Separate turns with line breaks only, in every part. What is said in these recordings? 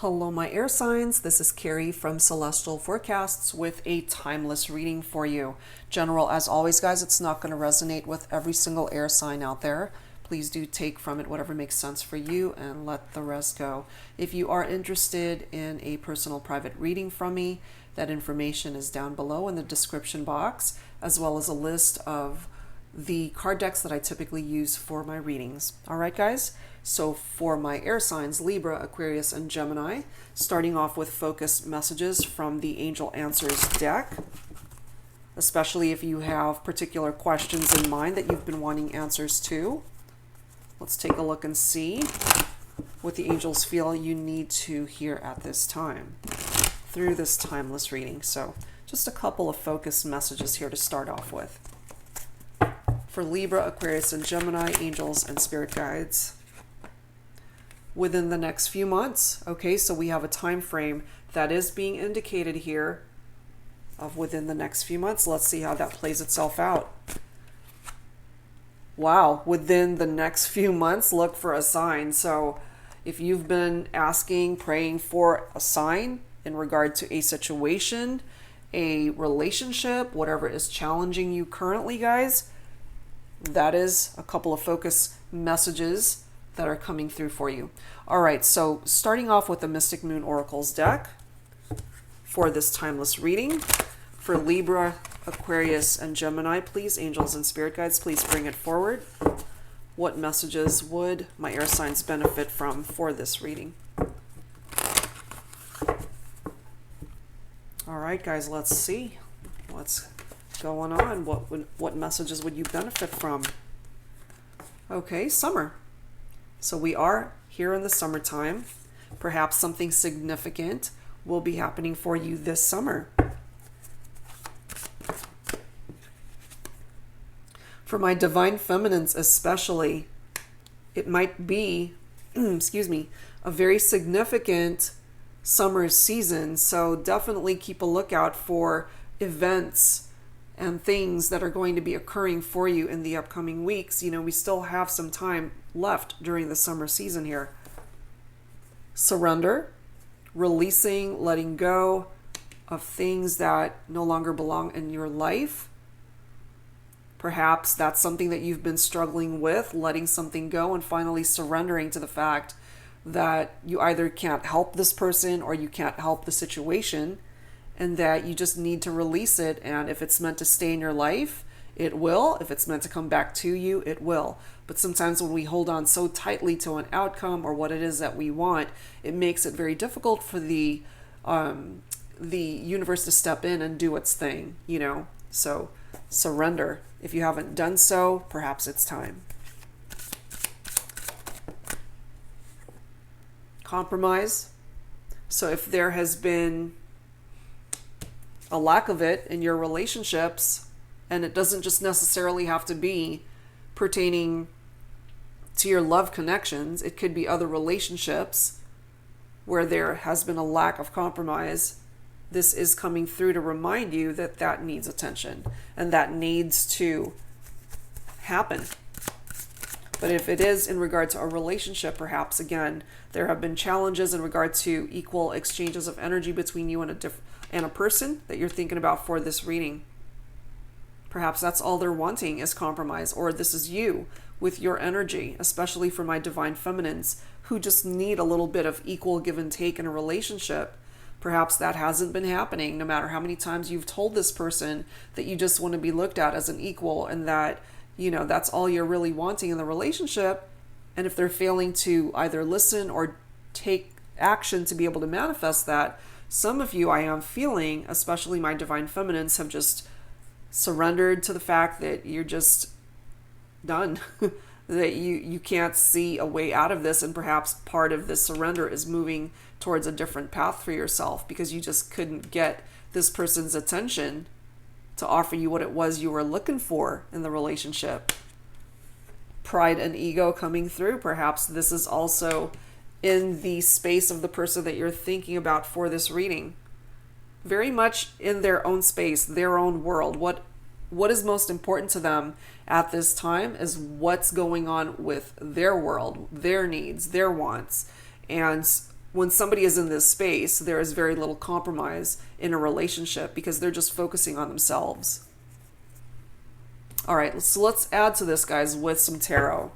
Hello, my air signs. This is Carrie from Celestial Forecasts with a timeless reading for you. General, as always, guys, it's not going to resonate with every single air sign out there. Please do take from it whatever makes sense for you and let the rest go. If you are interested in a personal private reading from me, that information is down below in the description box, as well as a list of the card decks that I typically use for my readings. All right, guys? So for my air signs, Libra, Aquarius, and Gemini, starting off with focused messages from the Angel Answers deck, especially if you have particular questions in mind that you've been wanting answers to. Let's take a look and see what the angels feel you need to hear at this time through this timeless reading. So just a couple of focused messages here to start off with. For Libra, Aquarius, and Gemini, angels and spirit guides. Within the next few months, okay, so we have a time frame that is being indicated here of within the next few months. Let's see how that plays itself out. Wow, within the next few months, look for a sign. So if you've been asking, praying for a sign in regard to a situation, a relationship, whatever is challenging you currently, guys, that is a couple of focus messages that are coming through for you. All right, so starting off with the Mystic Moon Oracles deck for this timeless reading. For Libra, Aquarius, and Gemini, please, angels and spirit guides, please bring it forward. What messages would my air signs benefit from for this reading? All right, guys, let's see what's going on. What messages would you benefit from? Okay, summer. So we are here in the summertime. Perhaps something significant will be happening for you this summer. For my divine feminines especially, it might be, excuse me, a very significant summer season. So definitely keep a lookout for events and things that are going to be occurring for you in the upcoming weeks. You know, we still have some time left during the summer season here. Surrender, releasing, letting go of things that no longer belong in your life. Perhaps that's something that you've been struggling with, letting something go and finally surrendering to the fact that you either can't help this person or you can't help the situation, and that you just need to release it. And if it's meant to stay in your life, it will. If it's meant to come back to you, it will. But sometimes when we hold on so tightly to an outcome or what it is that we want, it makes it very difficult for the universe to step in and do its thing, you know. So surrender. If you haven't done so, perhaps it's time. Compromise. So if there has been a lack of it in your relationships, and it doesn't just necessarily have to be pertaining to your love connections, it could be other relationships where there has been a lack of compromise. This is coming through to remind you that that needs attention and that needs to happen. But if it is in regard to a relationship, perhaps again, there have been challenges in regard to equal exchanges of energy between you and a person that you're thinking about for this reading. Perhaps that's all they're wanting is compromise, or this is you with your energy, especially for my divine feminines who just need a little bit of equal give and take in a relationship. Perhaps that hasn't been happening, no matter how many times you've told this person that you just want to be looked at as an equal and that, you know, that's all you're really wanting in the relationship. And if they're failing to either listen or take action to be able to manifest that, some of you, I am feeling, especially my divine feminines, have just surrendered to the fact that you're just done, that you can't see a way out of this. And perhaps part of this surrender is moving towards a different path for yourself because you just couldn't get this person's attention to offer you what it was you were looking for in the relationship. Pride and ego coming through. Perhaps this is also in the space of the person that you're thinking about for this reading. Very much in their own space, their own world. What is most important to them at this time is what's going on with their world, their needs, their wants. And when somebody is in this space, there is very little compromise in a relationship because they're just focusing on themselves. All right, so let's add to this, guys, with some tarot.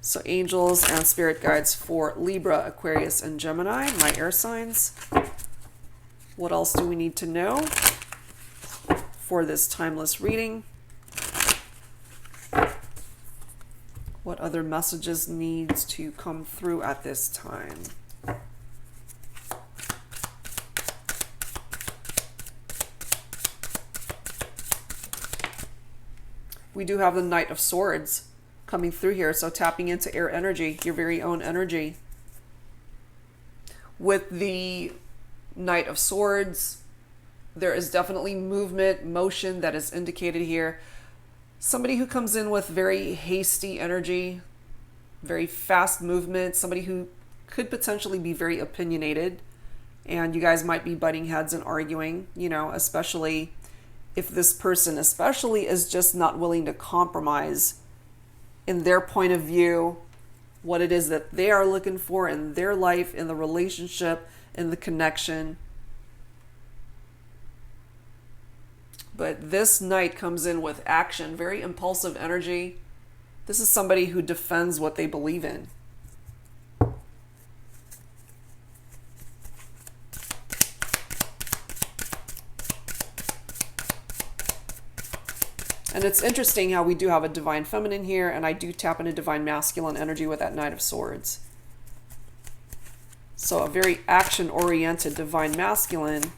So angels and spirit guides for Libra, Aquarius, and Gemini, my air signs. What else do we need to know for this timeless reading? What other messages needs to come through at this time? We do have the Knight of Swords coming through here, so tapping into air energy, your very own energy. With the Knight of Swords, there is definitely movement, motion that is indicated here. Somebody who comes in with very hasty energy, very fast movement, somebody who could potentially be very opinionated, and you guys might be butting heads and arguing, you know, especially if this person especially is just not willing to compromise in their point of view, what it is that they are looking for in their life, in the relationship, in the connection. But this Knight comes in with action, very impulsive energy. This is somebody who defends what they believe in. And it's interesting how we do have a divine feminine here, and I do tap into divine masculine energy with that Knight of Swords. So a very action-oriented divine masculine,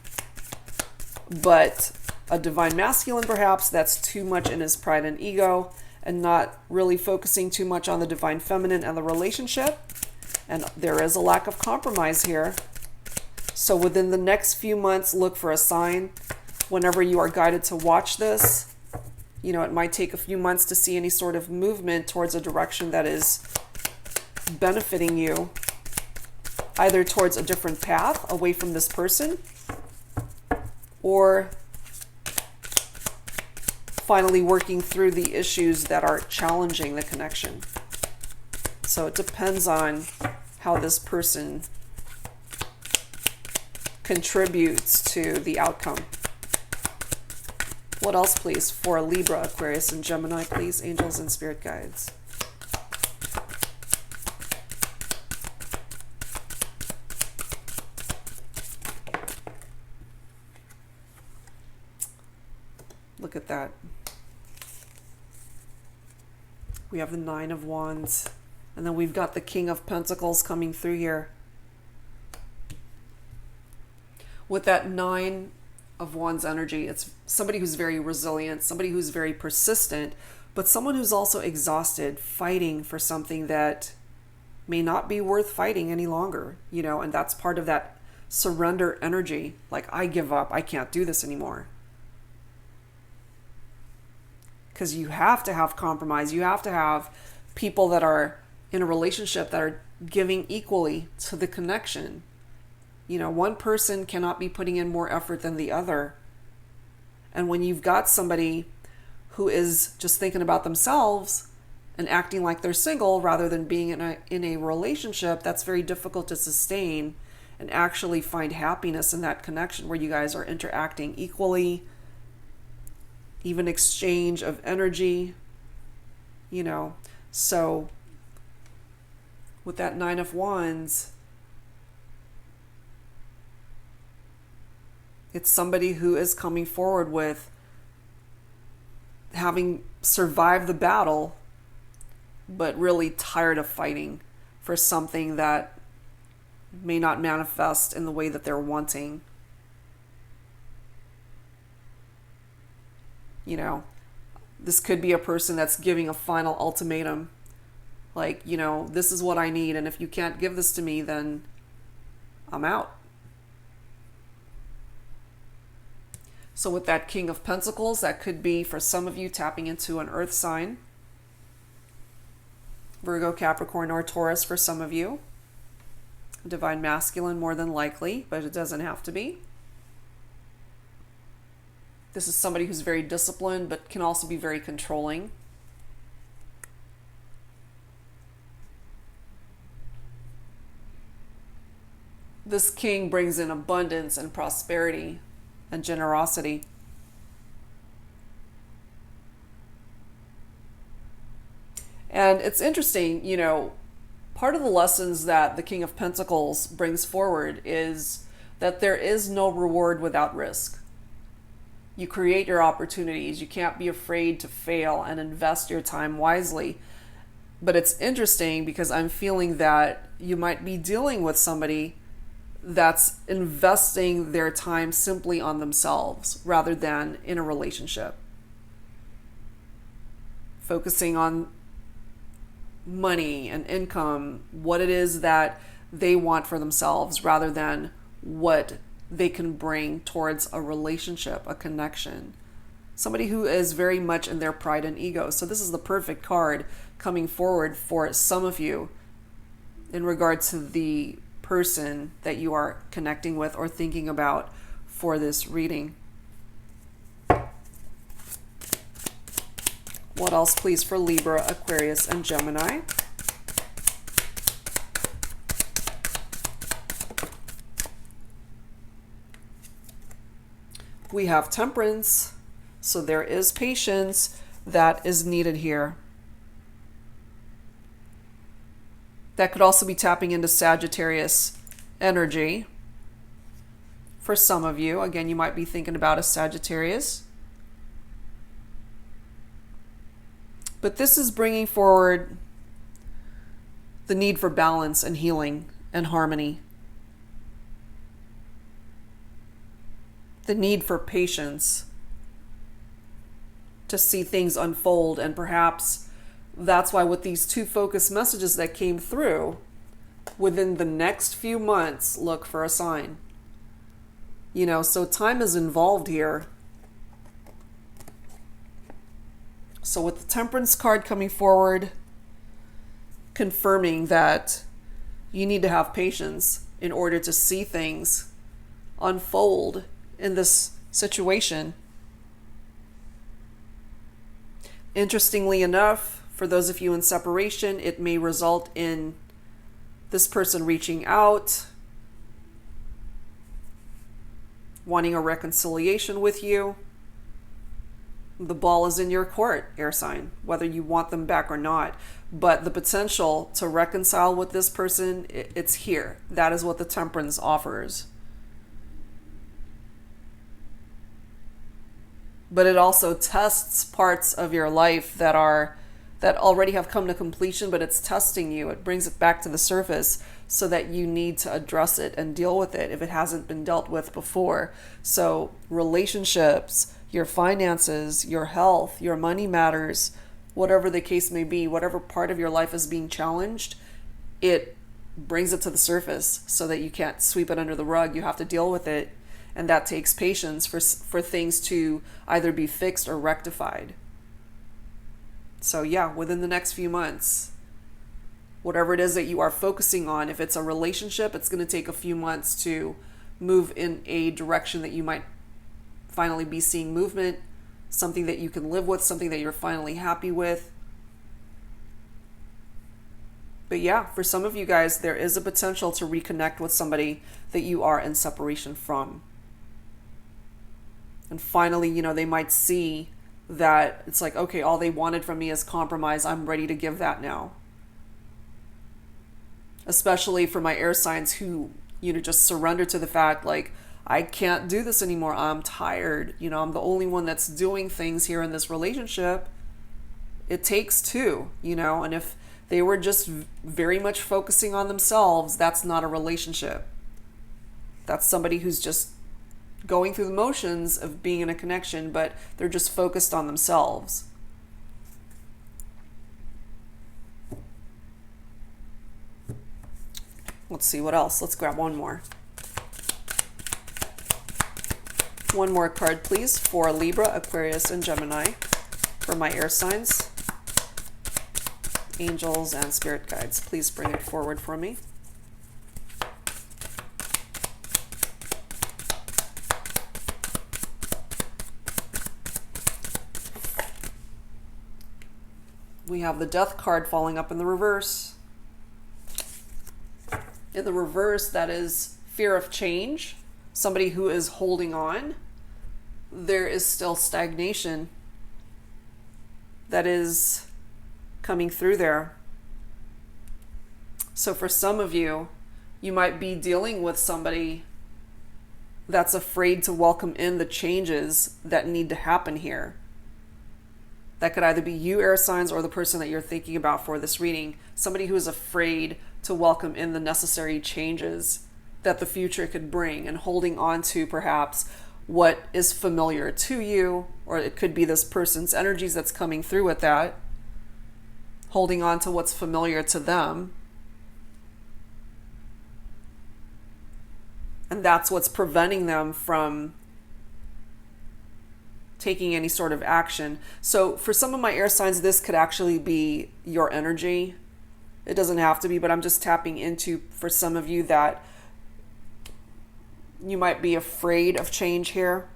but a divine masculine perhaps that's too much in his pride and ego and not really focusing too much on the divine feminine and the relationship. And there is a lack of compromise here. So within the next few months, look for a sign. Whenever you are guided to watch this, you know, it might take a few months to see any sort of movement towards a direction that is benefiting you, either towards a different path away from this person, or finally working through the issues that are challenging the connection. So it depends on how this person contributes to the outcome. What else, please, for Libra, Aquarius, and Gemini, please, angels and spirit guides? Look at that. We have the Nine of Wands, and then we've got the King of Pentacles coming through here. With that Nine of Wands energy, it's somebody who's very resilient, somebody who's very persistent, but someone who's also exhausted, fighting for something that may not be worth fighting any longer, you know, and that's part of that surrender energy. Like, I give up, I can't do this anymore. Because you have to have compromise. You have to have people that are in a relationship that are giving equally to the connection. You know, one person cannot be putting in more effort than the other. And when you've got somebody who is just thinking about themselves and acting like they're single rather than being in a relationship, that's very difficult to sustain and actually find happiness in that connection where you guys are interacting equally, even exchange of energy, you know. So with that Nine of Wands, it's somebody who is coming forward with having survived the battle, but really tired of fighting for something that may not manifest in the way that they're wanting. You know, this could be a person that's giving a final ultimatum. Like, you know, this is what I need, and if you can't give this to me, then I'm out. So with that King of Pentacles, that could be, for some of you, tapping into an earth sign. Virgo, Capricorn, or Taurus for some of you. Divine Masculine more than likely, but it doesn't have to be. This is somebody who's very disciplined, but can also be very controlling. this king brings in abundance and prosperity and generosity. And it's interesting, you know, part of the lessons that the King of Pentacles brings forward is that there is no reward without risk. You create your opportunities. You can't be afraid to fail and invest your time wisely. But it's interesting because I'm feeling that you might be dealing with somebody that's investing their time simply on themselves rather than in a relationship. Focusing on money and income, what it is that they want for themselves rather than what they can bring towards a relationship, a connection. Somebody who is very much in their pride and ego. So this is the perfect card coming forward for some of you in regard to the person that you are connecting with or thinking about for this reading. What else, please, for Libra, Aquarius, and Gemini? We have Temperance, so there is patience that is needed here. That could also be tapping into Sagittarius energy. For some of you, again, you might be thinking about a Sagittarius. But this is bringing forward the need for balance and healing and harmony. The need for patience to see things unfold. And perhaps that's why with these two focus messages that came through, within the next few months, look for a sign. You know, so time is involved here. So with the Temperance card coming forward, confirming that you need to have patience in order to see things unfold in this situation. Interestingly enough, for those of you in separation, it may result in this person reaching out, wanting a reconciliation with you. The ball is in your court, air sign, whether you want them back or not. But the potential to reconcile with this person, it's here. That is what the Temperance offers. But it also tests parts of your life that already have come to completion, but it's testing you. It brings it back to the surface so that you need to address it and deal with it if it hasn't been dealt with before. So relationships, your finances, your health, your money matters, whatever the case may be, whatever part of your life is being challenged, it brings it to the surface so that you can't sweep it under the rug. You have to deal with it. And that takes patience for things to either be fixed or rectified. So yeah, within the next few months, whatever it is that you are focusing on, if it's a relationship, it's going to take a few months to move in a direction that you might finally be seeing movement, something that you can live with, something that you're finally happy with. But yeah, for some of you guys, there is a potential to reconnect with somebody that you are in separation from. And finally, you know, they might see that it's like, okay, all they wanted from me is compromise. I'm ready to give that now. Especially for my air signs who, you know, just surrender to the fact, like, I can't do this anymore. I'm tired. You know, I'm the only one that's doing things here in this relationship. It takes two, you know, and if they were just very much focusing on themselves, that's not a relationship. That's somebody who's just going through the motions of being in a connection, but they're just focused on themselves. Let's see what else. Let's grab one more. One more card, please, for Libra, Aquarius, and Gemini for my air signs. Angels and spirit guides, please bring it forward for me. We have the Death card falling up in the reverse. In the reverse, that is fear of change, somebody who is holding on, there is still stagnation that is coming through there. So for some of you, you might be dealing with somebody that's afraid to welcome in the changes that need to happen here. That could either be you, air signs, or the person that you're thinking about for this reading. Somebody who is afraid to welcome in the necessary changes that the future could bring, and holding on to perhaps what is familiar to you, or it could be this person's energies that's coming through with that, holding on to what's familiar to them. And that's what's preventing them from taking any sort of action. So for some of my air signs, this could actually be your energy. It doesn't have to be, but I'm just tapping into, for some of you, that you might be afraid of change here,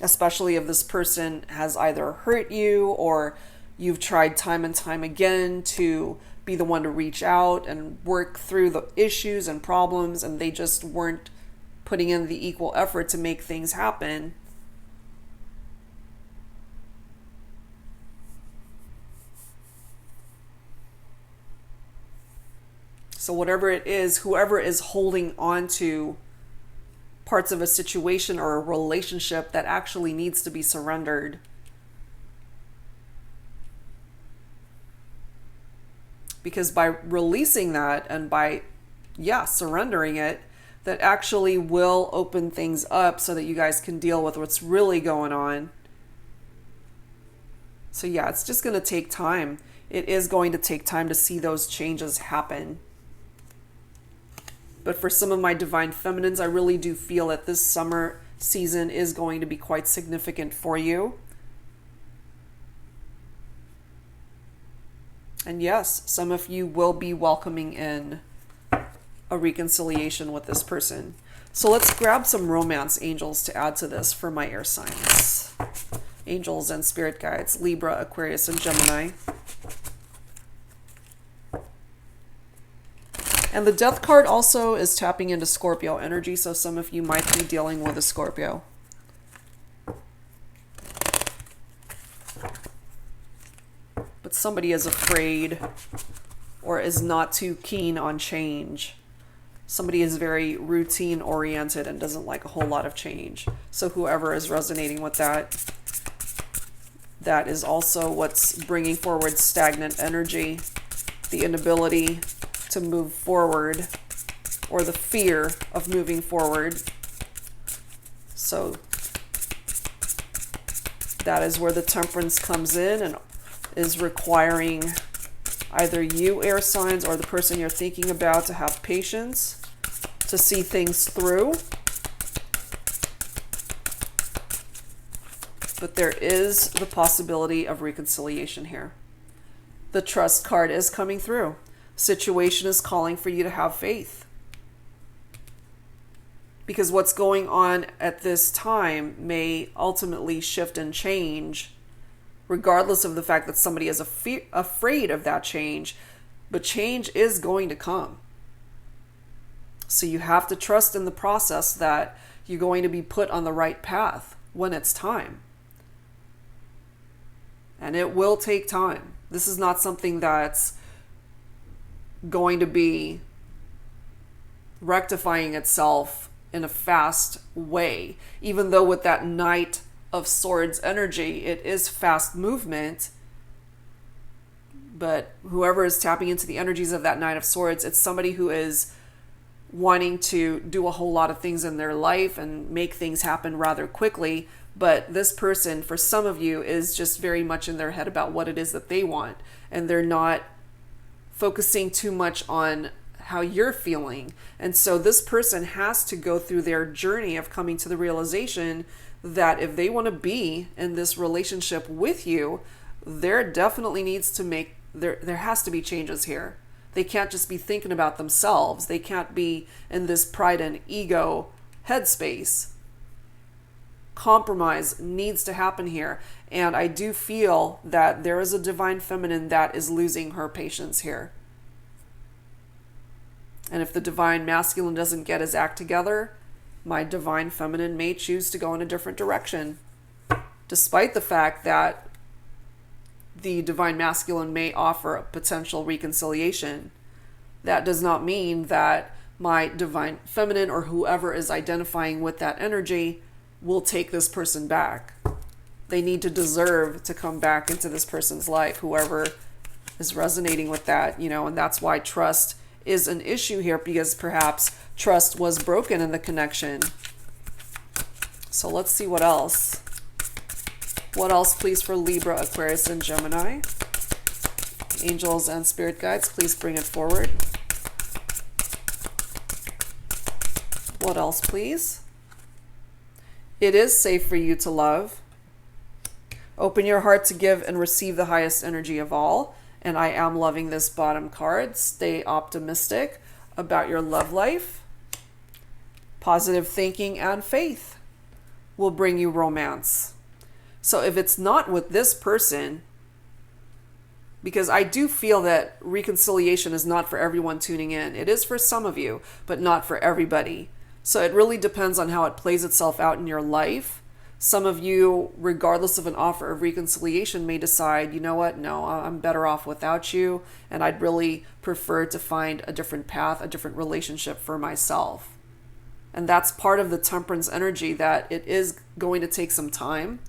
especially if this person has either hurt you or you've tried time and time again to be the one to reach out and work through the issues and problems, and they just weren't putting in the equal effort to make things happen. So whatever it is, whoever is holding on to parts of a situation or a relationship that actually needs to be surrendered, because by releasing that and by surrendering it, that actually will open things up so that you guys can deal with what's really going on. So it's just going to take time. It is going to take time to see those changes happen. But for some of my divine feminines, I really do feel that this summer season is going to be quite significant for you. And yes, some of you will be welcoming in a reconciliation with this person. So let's grab some romance angels to add to this for my air signs. Angels and spirit guides, Libra, Aquarius, and Gemini. And the Death card also is tapping into Scorpio energy, so some of you might be dealing with a Scorpio. But somebody is afraid or is not too keen on change. Somebody is very routine oriented and doesn't like a whole lot of change. So whoever is resonating with that, that is also what's bringing forward stagnant energy, the inability to move forward, or the fear of moving forward. So that is where the Temperance comes in and is requiring either you, air signs, or the person you're thinking about to have patience to see things through. But there is the possibility of reconciliation here. The Trust card is coming through. Situation is calling for you to have faith. Because what's going on at this time may ultimately shift and change, regardless of the fact that somebody is afraid of that change. But change is going to come. So you have to trust in the process that you're going to be put on the right path when it's time. And it will take time. This is not something that's going to be rectifying itself in a fast way. Even though with that Knight of Swords energy, it is fast movement. But whoever is tapping into the energies of that Knight of Swords, it's somebody who is wanting to do a whole lot of things in their life and make things happen rather quickly. But this person, for some of you, is just very much in their head about what it is that they want. And they're not focusing too much on how you're feeling. And so this person has to go through their journey of coming to the realization that if they want to be in this relationship with you, there definitely needs to make, there has to be changes here. They can't just be thinking about themselves. They can't be in this pride and ego headspace. Compromise needs to happen here. And I do feel that there is a divine feminine that is losing her patience here. And if the divine masculine doesn't get his act together, my divine feminine may choose to go in a different direction. Despite the fact that the divine masculine may offer a potential reconciliation, that does not mean that my divine feminine or whoever is identifying with that energy will take this person back. They need to deserve to come back into this person's life, whoever is resonating with that, and that's why trust is an issue here, because perhaps trust was broken in the connection. So let's see what else. What else, please, for Libra, Aquarius, and Gemini? Angels and spirit guides, please bring it forward. What else, please? It is safe for you to love. Open your heart to give and receive the highest energy of all. And I am loving this bottom card. Stay optimistic about your love life. Positive thinking and faith will bring you romance. So if it's not with this person, because I do feel that reconciliation is not for everyone tuning in. It is for some of you, but not for everybody. So it really depends on how it plays itself out in your life. Some of you, regardless of an offer of reconciliation, may decide, you know what, no, I'm better off without you, and I'd really prefer to find a different path, a different relationship for myself. And that's part of the temperance energy, that it is going to take some time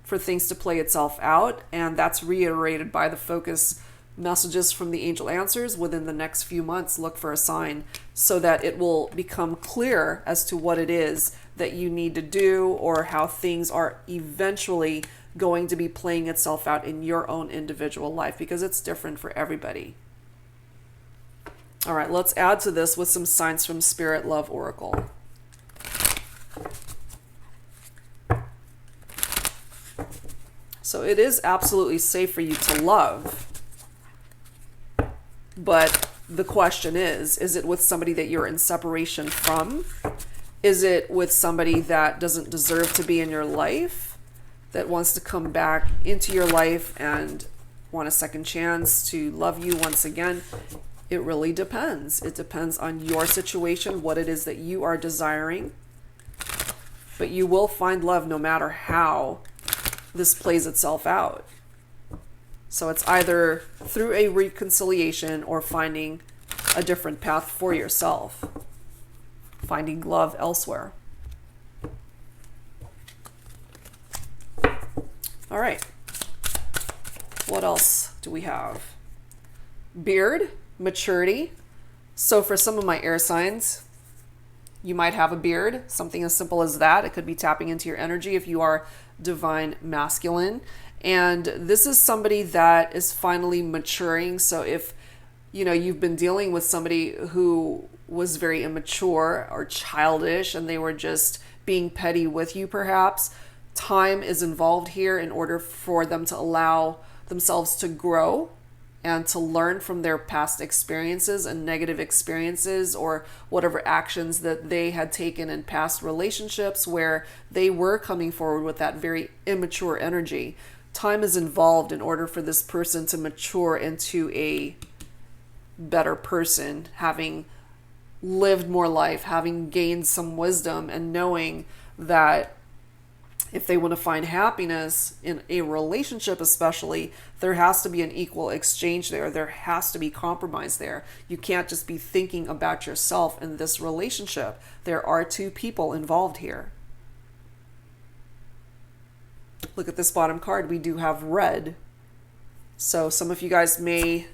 for things to play itself out, and that's reiterated by the focus messages from the angel answers. Within the next few months, look for a sign so that it will become clear as to what it is that you need to do, or how things are eventually going to be playing itself out in your own individual life, because it's different for everybody. All right, let's add to this with some signs from Spirit Love Oracle. So it is absolutely safe for you to love. But the question is it with somebody that you're in separation from? Is it with somebody that doesn't deserve to be in your life, that wants to come back into your life and want a second chance to love you once again? It really depends. It depends on your situation, what it is that you are desiring. But you will find love no matter how this plays itself out. So it's either through a reconciliation or finding a different path for yourself, finding love elsewhere. All right. What else do we have? Beard, maturity. So for some of my air signs, you might have a beard, something as simple as that. It could be tapping into your energy if you are divine masculine. And this is somebody that is finally maturing. So if, you've been dealing with somebody who was very immature or childish and they were just being petty with you, perhaps, time is involved here in order for them to allow themselves to grow and to learn from their past experiences and negative experiences, or whatever actions that they had taken in past relationships where they were coming forward with that very immature energy. Time is involved in order for this person to mature into a better person, having lived more life, having gained some wisdom, and knowing that if they want to find happiness in a relationship especially, there has to be an equal exchange there. There has to be compromise there. You can't just be thinking about yourself in this relationship. There are two people involved here. Look at this bottom card. We do have red. So some of you guys may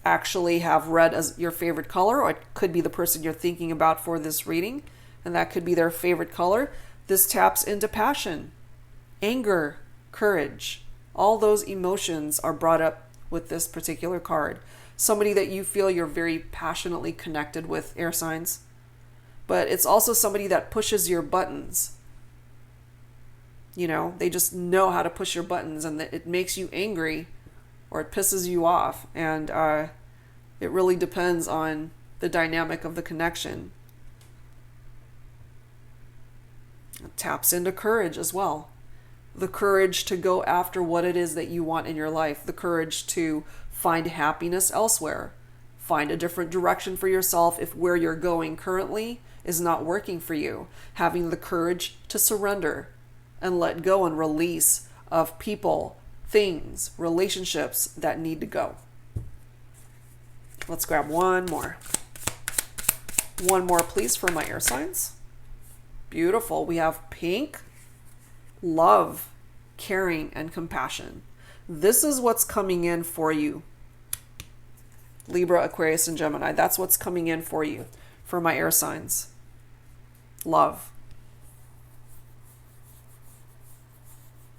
actually have red as your favorite color, or it could be the person you're thinking about for this reading, and that could be their favorite color. This taps into passion, anger, courage. All those emotions are brought up with this particular card. Somebody that you feel you're very passionately connected with, air signs. But it's also somebody that pushes your buttons. They just know how to push your buttons, and it makes you angry or it pisses you off. And it really depends on the dynamic of the connection. It taps into courage as well. The courage to go after what it is that you want in your life. The courage to find happiness elsewhere. Find a different direction for yourself if where you're going currently is not working for you. Having the courage to surrender and let go and release of people, things, relationships that need to go. Let's grab one more. One more, please, for my air signs. Beautiful. We have pink, love, caring, and compassion. This is what's coming in for you. Libra, Aquarius, and Gemini. That's what's coming in for you, for my air signs. Love.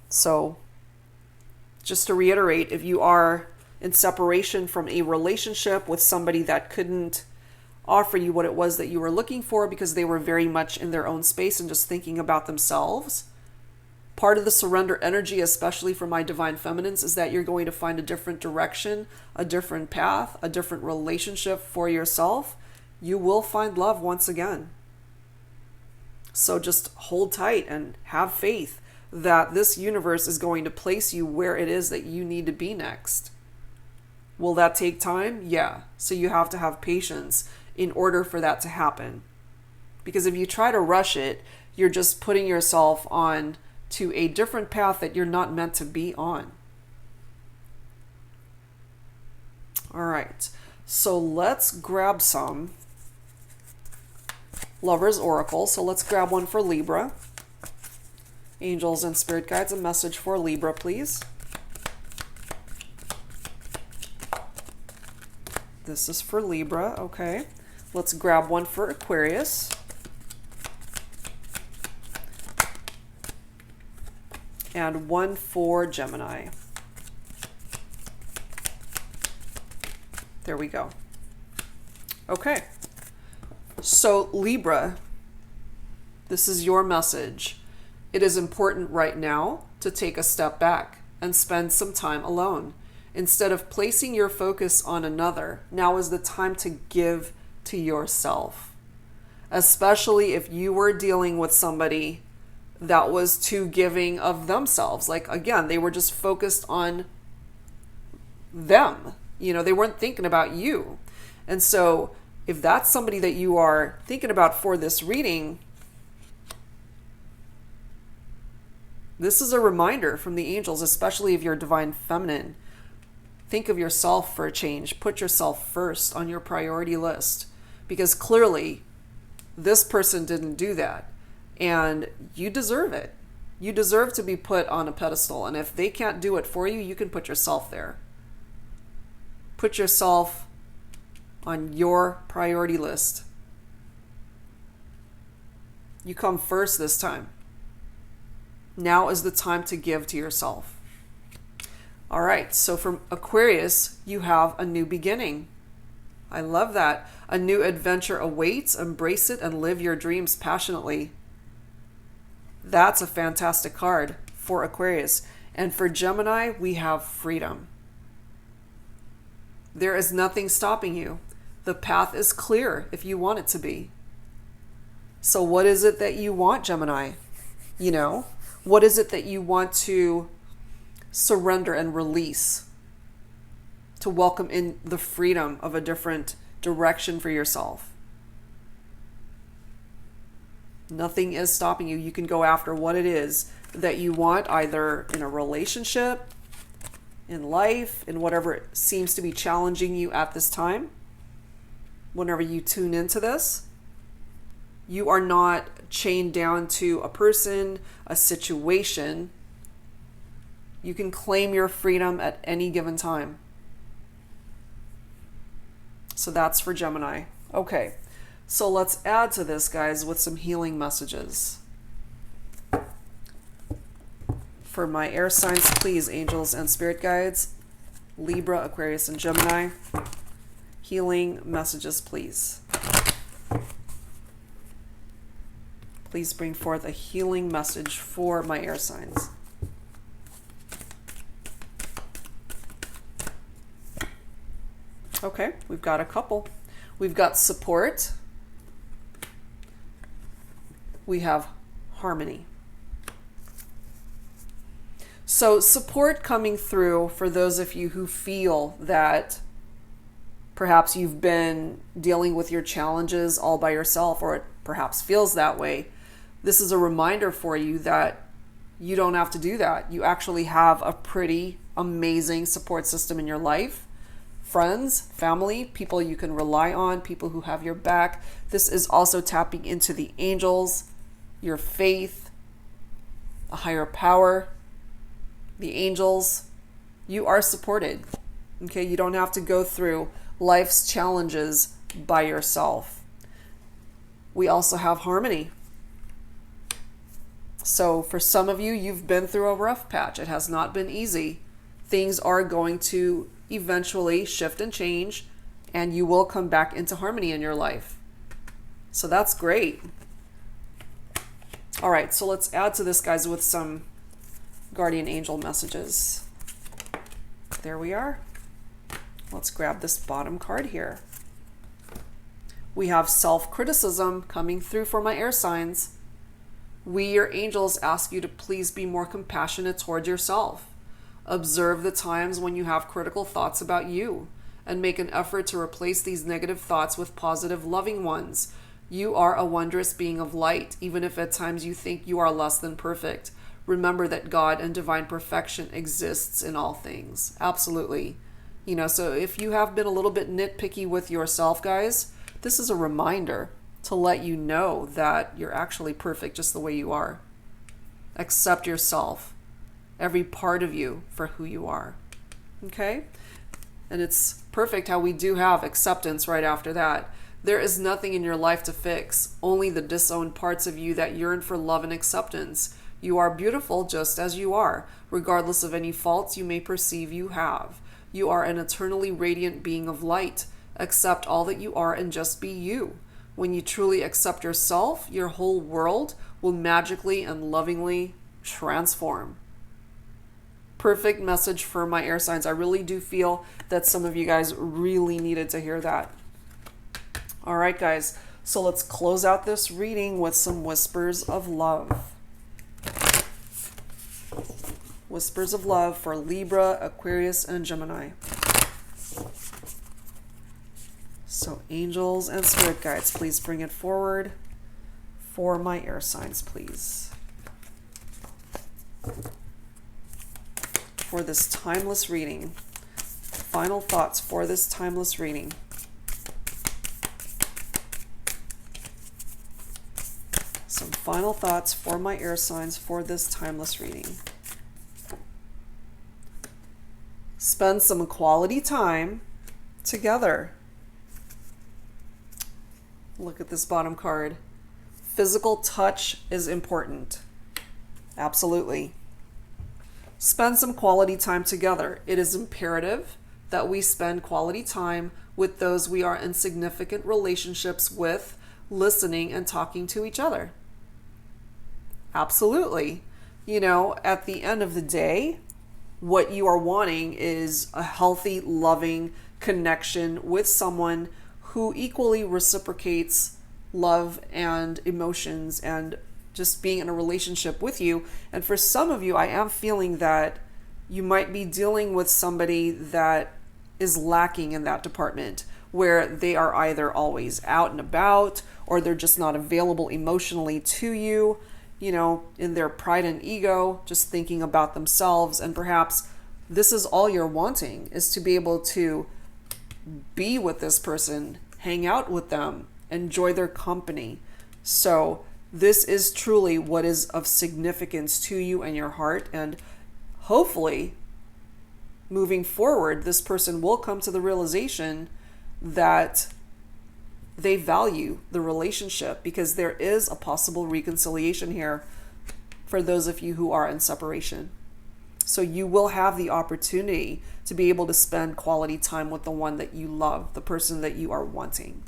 So, just to reiterate, if you are in separation from a relationship with somebody that couldn't offer you what it was that you were looking for because they were very much in their own space and just thinking about themselves, part of the surrender energy, especially for my divine feminines, is that you're going to find a different direction, a different path, a different relationship for yourself. You will find love once again. So just hold tight and have faith that this universe is going to place you where it is that you need to be next. Will that take time? Yeah. So you have to have patience in order for that to happen. Because if you try to rush it, you're just putting yourself on to a different path that you're not meant to be on. All right. So let's grab some Lover's Oracle. So let's grab one for Libra. Angels and spirit guides, a message for Libra, please. This is for Libra. Okay. Let's grab one for Aquarius. And one for Gemini. There we go. Okay. So Libra, this is your message. It is important right now to take a step back and spend some time alone. Instead of placing your focus on another, now is the time to give to yourself. Especially if you were dealing with somebody that was too giving of themselves. Like, again, they were just focused on them. You know, they weren't thinking about you. And so if that's somebody that you are thinking about for this reading, this is a reminder from the angels, especially if you're divine feminine. Think of yourself for a change. Put yourself first on your priority list. Because clearly, this person didn't do that. And you deserve it. You deserve to be put on a pedestal. And if they can't do it for you, you can put yourself there. Put yourself on your priority list. You come first this time. Now is the time to give to yourself. All right, so from Aquarius, you have a new beginning. I love that. A new adventure awaits. Embrace it and live your dreams passionately. That's a fantastic card for Aquarius. And for Gemini, we have freedom. There is nothing stopping you. The path is clear if you want it to be. So what is it that you want, Gemini? You know, what is it that you want to surrender and release? To welcome in the freedom of a different direction for yourself. Nothing is stopping you. You can go after what it is that you want, either in a relationship, in life, in whatever seems to be challenging you at this time. Whenever you tune into this, you are not chained down to a person, a situation. You can claim your freedom at any given time. So that's for Gemini. Okay, so let's add to this, guys, with some healing messages. For my air signs, please, angels and spirit guides, Libra, Aquarius, and Gemini. Healing messages, please. Please bring forth a healing message for my air signs. Okay, we've got a couple. We've got support. We have harmony. So support coming through for those of you who feel that Perhaps you've been dealing with your challenges all by yourself, or it perhaps feels that way. This is a reminder for you that you don't have to do that. You actually have a pretty amazing support system in your life. Friends, family, people you can rely on, people who have your back. This is also tapping into the angels, your faith, a higher power, the angels. You are supported. Okay, you don't have to go through life's challenges by yourself. We also have harmony. So for some of you, you've been through a rough patch. It has not been easy. Things are going to eventually shift and change, and you will come back into harmony in your life. So that's great. All right, so let's add to this, guys, with some guardian angel messages. There we are. Let's grab this bottom card here. We have self-criticism coming through for my air signs. We, your angels, ask you to please be more compassionate toward yourself. Observe the times when you have critical thoughts about you, and make an effort to replace these negative thoughts with positive, loving ones. You are a wondrous being of light, even if at times you think you are less than perfect. Remember that God and divine perfection exists in all things. Absolutely. So if you have been a little bit nitpicky with yourself, guys, this is a reminder to let you know that you're actually perfect just the way you are. Accept yourself, every part of you, for who you are. Okay? And it's perfect how we do have acceptance right after that. There is nothing in your life to fix, only the disowned parts of you that yearn for love and acceptance. You are beautiful just as you are, regardless of any faults you may perceive you have. You are an eternally radiant being of light. Accept all that you are and just be you. When you truly accept yourself, your whole world will magically and lovingly transform. Perfect message for my air signs. I really do feel that some of you guys really needed to hear that. All right, guys. So let's close out this reading with some whispers of love. Whispers of love for Libra, Aquarius, and Gemini. So angels and spirit guides, please bring it forward for my air signs, please. For this timeless reading. Final thoughts for this timeless reading. Some final thoughts for my air signs for this timeless reading. Spend some quality time together. Look at this bottom card. Physical touch is important. Absolutely. Spend some quality time together. It is imperative that we spend quality time with those we are in significant relationships with, listening and talking to each other. Absolutely. At the end of the day, what you are wanting is a healthy, loving connection with someone who equally reciprocates love and emotions and just being in a relationship with you. And for some of you, I am feeling that you might be dealing with somebody that is lacking in that department, where they are either always out and about, or they're just not available emotionally to you, in their pride and ego, just thinking about themselves. And perhaps this is all you're wanting, is to be able to be with this person, hang out with them, enjoy their company. So this is truly what is of significance to you and your heart. And hopefully, moving forward, this person will come to the realization that they value the relationship, because there is a possible reconciliation here for those of you who are in separation. So you will have the opportunity to be able to spend quality time with the one that you love, the person that you are wanting.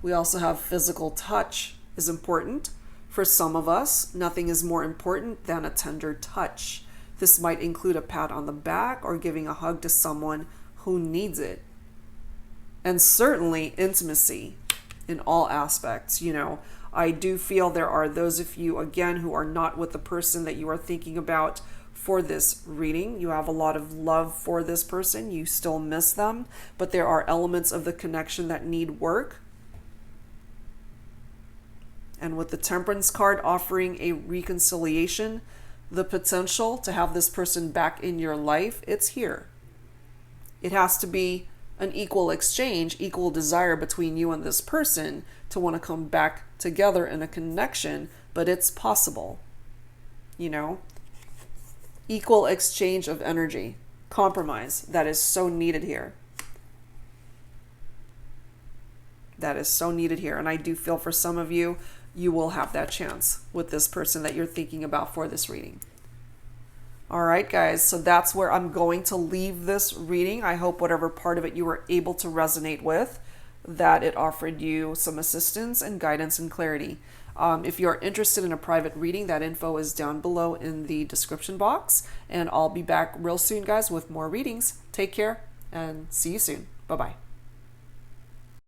We also have physical touch is important. For some of us, nothing is more important than a tender touch. This might include a pat on the back or giving a hug to someone who needs it. And certainly intimacy in all aspects. I do feel there are those of you, again, who are not with the person that you are thinking about for this reading. You have a lot of love for this person. You still miss them, but there are elements of the connection that need work. And with the Temperance card offering a reconciliation, the potential to have this person back in your life, it's here. It has to be an equal exchange, equal desire between you and this person to want to come back together in a connection, but it's possible. You know? Equal exchange of energy. Compromise. That is so needed here. That is so needed here. And I do feel for some of you, you will have that chance with this person that you're thinking about for this reading. All right, guys. So that's where I'm going to leave this reading. I hope whatever part of it you were able to resonate with, that it offered you some assistance and guidance and clarity. If you're interested in a private reading, that info is down below in the description box. And I'll be back real soon, guys, with more readings. Take care and see you soon. Bye-bye.